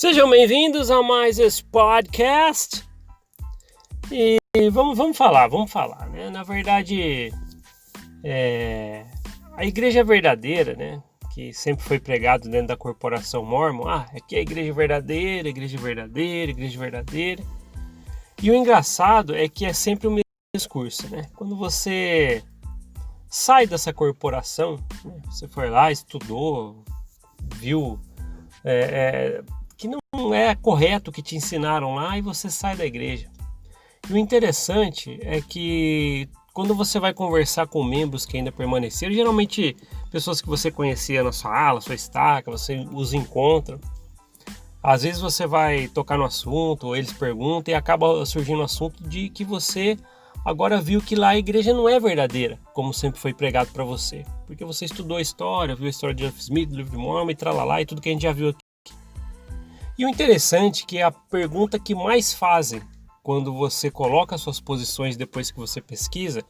Sejam bem-vindos a mais esse podcast e vamos falar, né? Na verdade, a igreja verdadeira, né? Que sempre foi pregado dentro da corporação mórmon, aqui é a igreja verdadeira, igreja verdadeira, igreja verdadeira. E o engraçado é que é sempre o mesmo discurso, né? Quando você sai dessa corporação, né? Você foi lá, estudou, viu que não é correto o que te ensinaram lá e você sai da igreja. E o interessante é que quando você vai conversar com membros que ainda permaneceram, geralmente pessoas que você conhecia na sua ala, sua estaca, você os encontra. Às vezes você vai tocar no assunto, ou eles perguntam e acaba surgindo o assunto de que você agora viu que lá a igreja não é verdadeira, como sempre foi pregado para você. Porque você estudou a história, viu a história de Joseph Smith, do livro de Mormon e tralalá e tudo que a gente já viu aqui. E o interessante é que a pergunta que mais fazem quando você coloca suas posições depois que você pesquisa,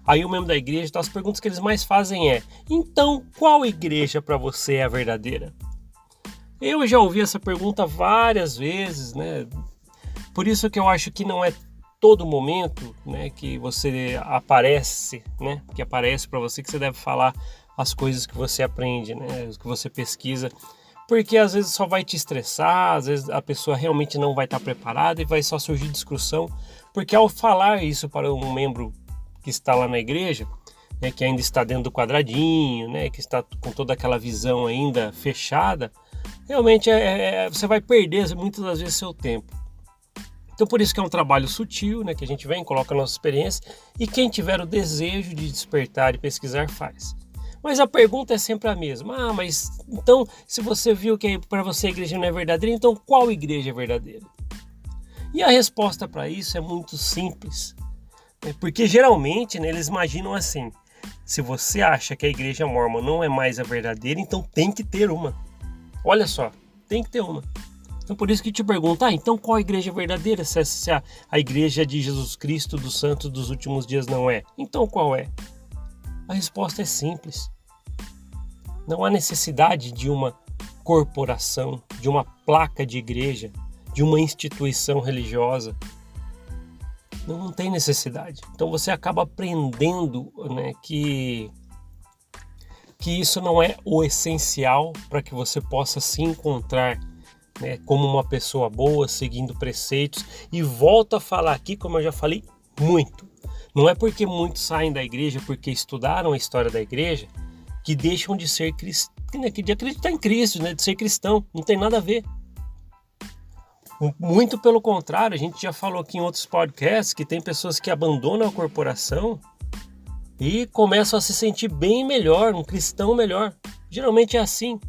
aí o membro da igreja, então as perguntas que eles mais fazem é: então, qual igreja para você é a verdadeira? Eu já ouvi essa pergunta várias vezes, né? Por isso que eu acho que não é todo momento, né, que você aparece, né, que aparece para você que você deve falar as coisas que você aprende, né, que você pesquisa. Porque às vezes só vai te estressar, às vezes a pessoa realmente não vai estar preparada e vai só surgir discussão. Porque ao falar isso para um membro que está lá na igreja, né, que ainda está dentro do quadradinho, né, que está com toda aquela visão ainda fechada, realmente você vai perder muitas das vezes seu tempo. Então por isso que é um trabalho sutil, né, que a gente vem, coloca a nossa experiência e quem tiver o desejo de despertar e pesquisar faz. Mas a pergunta é sempre a mesma. Mas então, se você viu que para você a igreja não é verdadeira, então qual igreja é verdadeira? E a resposta para isso é muito simples. Porque geralmente, né, eles imaginam assim: se você acha que a igreja mórmon não é mais a verdadeira, então tem que ter uma. Olha só, tem que ter uma. Então por isso que te pergunto, então qual a igreja verdadeira? Se a igreja de Jesus Cristo dos santos dos últimos dias não é, então qual é? A resposta é simples. Não há necessidade de uma corporação, de uma placa de igreja, de uma instituição religiosa. Não tem necessidade. Então você acaba aprendendo, né, que isso não é o essencial para que você possa se encontrar, né, como uma pessoa boa, seguindo preceitos. E volto a falar aqui, como eu já falei muito. Não é porque muitos saem da igreja porque estudaram a história da igreja que deixam de ser cristãos, de acreditar em Cristo, né, de ser cristão. Não tem nada a ver. Muito pelo contrário, a gente já falou aqui em outros podcasts que tem pessoas que abandonam a corporação e começam a se sentir bem melhor, um cristão melhor. Geralmente é assim.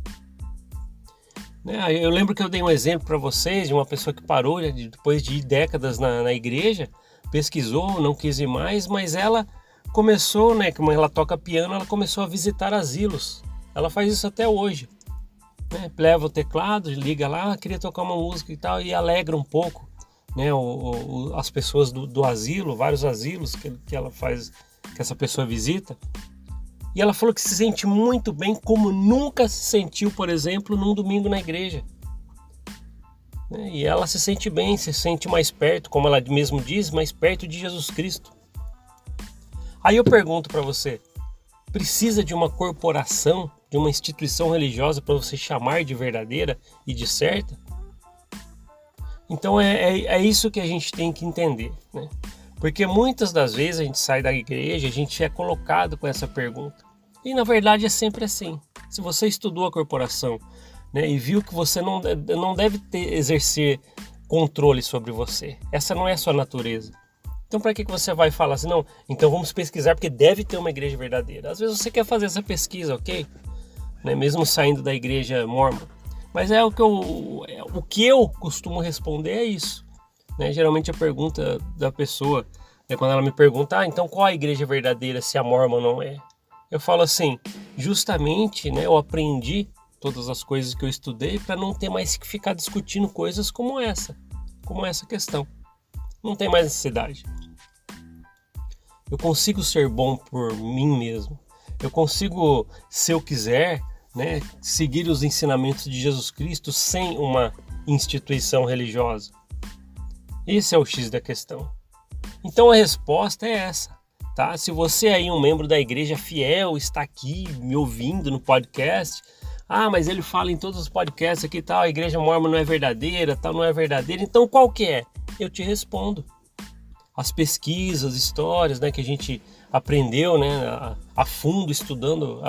Eu lembro que eu dei um exemplo para vocês de uma pessoa que parou, né, depois de décadas na igreja, pesquisou, não quis ir mais, mas ela começou, né, como ela toca piano, ela começou a visitar asilos. Ela faz isso até hoje, né? Leva o teclado, liga lá, queria tocar uma música e tal, e alegra um pouco, né, as pessoas do asilo, vários asilos que ela faz, que essa pessoa visita. E ela falou que se sente muito bem, como nunca se sentiu, por exemplo, num domingo na igreja. E ela se sente bem, se sente mais perto, como ela mesmo diz, mais perto de Jesus Cristo. Aí eu pergunto para você, precisa de uma corporação, de uma instituição religiosa para você chamar de verdadeira e de certa? Então é isso que a gente tem que entender, né? Porque muitas das vezes a gente sai da igreja, a gente é colocado com essa pergunta. E na verdade é sempre assim. Se você estudou a corporação, né, e viu que você não deve exercer controle sobre você. Essa não é a sua natureza. Então para que você vai falar assim, não, então vamos pesquisar porque deve ter uma igreja verdadeira. Às vezes você quer fazer essa pesquisa, ok? Né, mesmo saindo da igreja mórmon. Mas o que eu costumo responder é isso. Né? Geralmente a pergunta da pessoa, né, quando ela me pergunta, então qual a igreja verdadeira se a mórmon não é? Eu falo assim, justamente, né, eu aprendi todas as coisas que eu estudei para não ter mais que ficar discutindo coisas como essa questão. Não tem mais necessidade. Eu consigo ser bom por mim mesmo. Eu consigo, se eu quiser, né, seguir os ensinamentos de Jesus Cristo sem uma instituição religiosa? Esse é o X da questão. Então a resposta é essa, tá? Se você aí, um membro da igreja fiel, está aqui me ouvindo no podcast, mas ele fala em todos os podcasts aqui, tal, a igreja mórmon não é verdadeira, tal, não é verdadeira, então qual que é? Eu te respondo. As pesquisas, histórias, né, que a gente aprendeu, né, a fundo estudando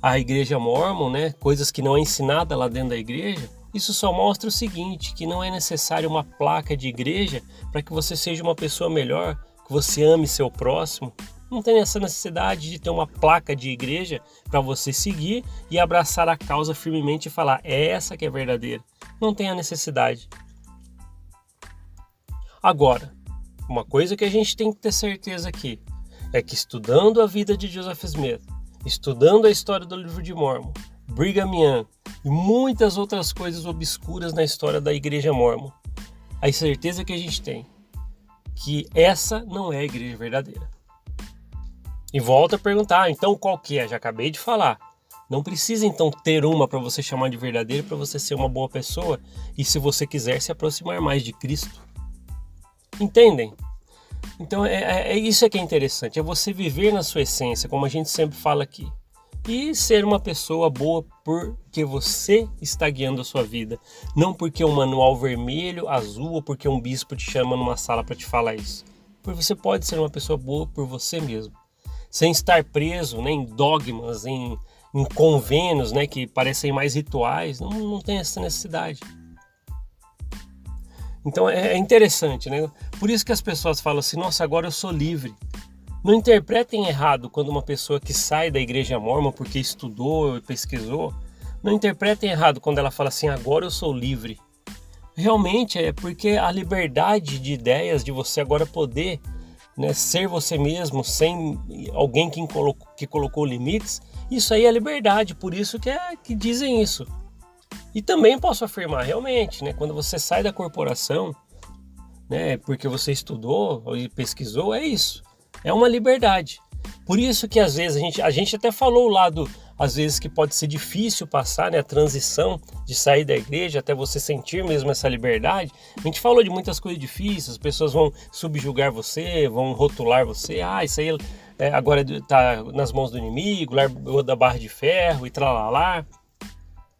a igreja mórmon, né, coisas que não é ensinada lá dentro da igreja, isso só mostra o seguinte, que não é necessário uma placa de igreja para que você seja uma pessoa melhor, que você ame seu próximo. Não tem essa necessidade de ter uma placa de igreja para você seguir e abraçar a causa firmemente e falar, é essa que é verdadeira. Não tem a necessidade. Agora, uma coisa que a gente tem que ter certeza aqui, é que estudando a vida de Joseph Smith, estudando a história do livro de Mórmon, Brigham Young e muitas outras coisas obscuras na história da igreja mórmon, a certeza que a gente tem que essa não é a igreja verdadeira. E volta a perguntar, então qual que é? Já acabei de falar. Não precisa então ter uma para você chamar de verdadeira, para você ser uma boa pessoa e, se você quiser, se aproximar mais de Cristo. Entendem? Então é isso que é interessante, é você viver na sua essência, como a gente sempre fala aqui. E ser uma pessoa boa porque você está guiando a sua vida. Não porque um manual vermelho, azul ou porque um bispo te chama numa sala para te falar isso. Porque você pode ser uma pessoa boa por você mesmo. Sem estar preso, né, em dogmas, em convênios, né, que parecem mais rituais. Não tem essa necessidade. Então é interessante, né? Por isso que as pessoas falam assim, nossa, agora eu sou livre. Não interpretem errado quando uma pessoa que sai da igreja mórmon porque estudou e pesquisou, não interpretem errado quando ela fala assim, agora eu sou livre. Realmente é porque a liberdade de ideias, de você agora poder, né, ser você mesmo, sem alguém que colocou limites, isso aí é liberdade, por isso que dizem isso. E também posso afirmar, realmente, né, quando você sai da corporação, né, porque você estudou e pesquisou, é isso. É uma liberdade. Por isso que às vezes a gente até falou lá às vezes que pode ser difícil passar, né, a transição de sair da igreja até você sentir mesmo essa liberdade. A gente falou de muitas coisas difíceis, as pessoas vão subjugar você, vão rotular você. Isso aí agora está nas mãos do inimigo, largou da barra de ferro e tralalá.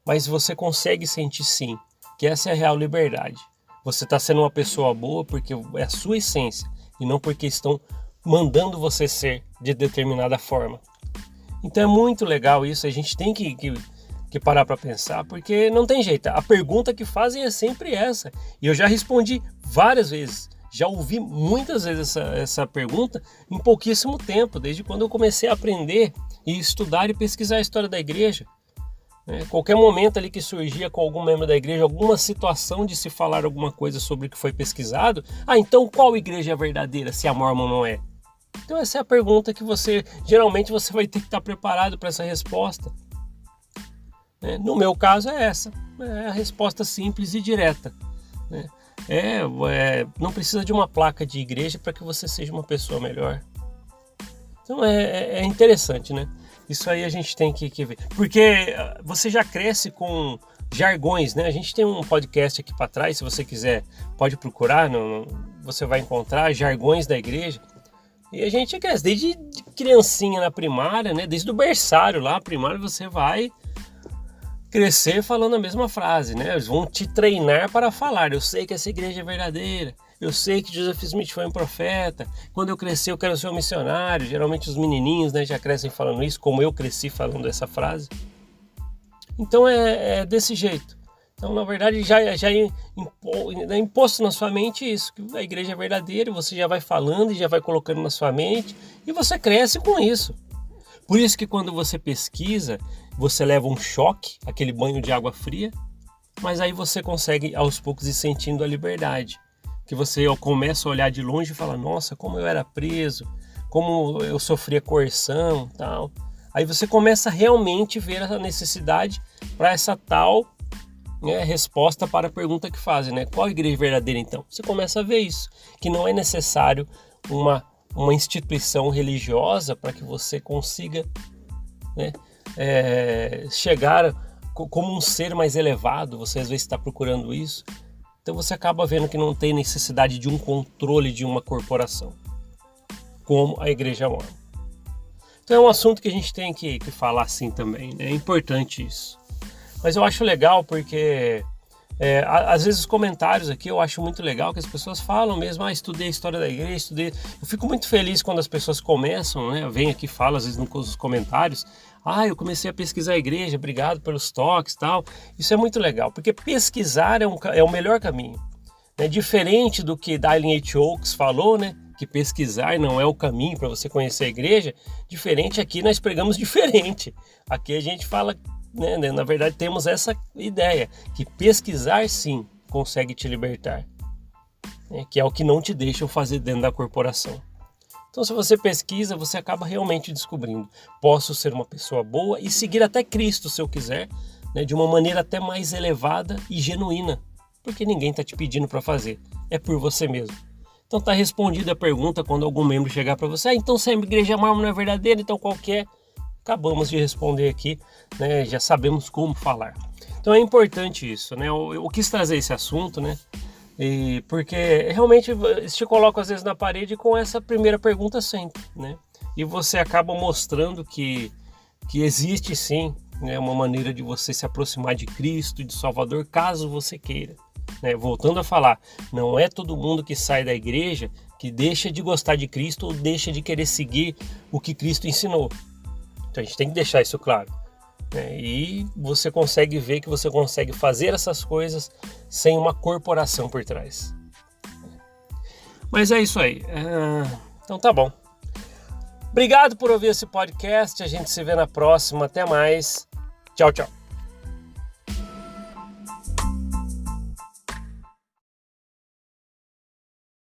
Mas você consegue sentir sim que essa é a real liberdade. Você está sendo uma pessoa boa porque é a sua essência e não porque estão mandando você ser de determinada forma. Então é muito legal isso, a gente tem que parar para pensar, porque não tem jeito, a pergunta que fazem é sempre essa, e eu já respondi várias vezes, já ouvi muitas vezes essa pergunta em pouquíssimo tempo, desde quando eu comecei a aprender e estudar e pesquisar a história da igreja. Qualquer momento ali que surgia com algum membro da igreja, alguma situação de se falar alguma coisa sobre o que foi pesquisado, então qual igreja é verdadeira se a mórmon não é? Então essa é a pergunta que geralmente você vai ter que estar preparado para essa resposta. No meu caso é essa, é a resposta simples e direta. Não precisa de uma placa de igreja para que você seja uma pessoa melhor. Então é interessante, né? Isso aí a gente tem que ver. Porque você já cresce com jargões, né? A gente tem um podcast aqui para trás, se você quiser, pode procurar, você vai encontrar jargões da igreja. E a gente cresce desde criancinha na primária, né? Desde o berçário lá, primário, você vai crescer falando a mesma frase, né? Eles vão te treinar para falar. Eu sei que essa igreja é verdadeira. Eu sei que Joseph Smith foi um profeta. Quando eu crescer, eu quero ser um missionário. Geralmente os menininhos, né, já crescem falando isso, como eu cresci falando essa frase. Então é desse jeito. Então, na verdade, já é imposto na sua mente isso, que a igreja é verdadeira, você já vai falando e já vai colocando na sua mente, e você cresce com isso. Por isso que quando você pesquisa, você leva um choque, aquele banho de água fria, mas aí você consegue aos poucos ir sentindo a liberdade. Que você começa a olhar de longe e fala, nossa, como eu era preso, como eu sofria coerção, tal. Aí você começa a realmente ver a necessidade para essa tal, né, resposta para a pergunta que fazem, né? Qual igreja verdadeira então? Você começa a ver isso, que não é necessário uma instituição religiosa para que você consiga, né, chegar como um ser mais elevado, você às vezes está procurando isso, então você acaba vendo que não tem necessidade de um controle de uma corporação, como a Igreja Mórmon. Então é um assunto que a gente tem que falar assim também, né? É importante isso. Mas eu acho legal porque às vezes os comentários aqui eu acho muito legal que as pessoas falam mesmo, estudei a história da igreja, estudei. Eu fico muito feliz quando as pessoas começam, né? Vem aqui e falam às vezes nos comentários, eu comecei a pesquisar a igreja, obrigado pelos toques e tal. Isso é muito legal, porque pesquisar é o melhor caminho, né? Diferente do que Dallin H. Oaks falou, né? Que pesquisar não é o caminho para você conhecer a igreja. Diferente aqui, nós pregamos diferente. Aqui a gente fala, né, na verdade temos essa ideia, que pesquisar sim consegue te libertar, né, que é o que não te deixam fazer dentro da corporação. Então se você pesquisa, você acaba realmente descobrindo, posso ser uma pessoa boa e seguir até Cristo se eu quiser, né, de uma maneira até mais elevada e genuína, porque ninguém está te pedindo para fazer, é por você mesmo. Então está respondida a pergunta quando algum membro chegar para você, então se a Igreja Mórmon não é verdadeira, então qual que é? Acabamos de responder aqui, né? Já sabemos como falar. Então é importante isso, né? Eu quis trazer esse assunto, né? Porque realmente te coloco às vezes na parede com essa primeira pergunta sempre, né? E você acaba mostrando que existe sim, né, uma maneira de você se aproximar de Cristo e de Salvador, caso você queira, né? Voltando a falar, não é todo mundo que sai da igreja que deixa de gostar de Cristo ou deixa de querer seguir o que Cristo ensinou. Então a gente tem que deixar isso claro, né? E você consegue ver que você consegue fazer essas coisas sem uma corporação por trás. Mas é isso aí. Então tá bom. Obrigado por ouvir esse podcast. A gente se vê na próxima. Até mais. Tchau, tchau.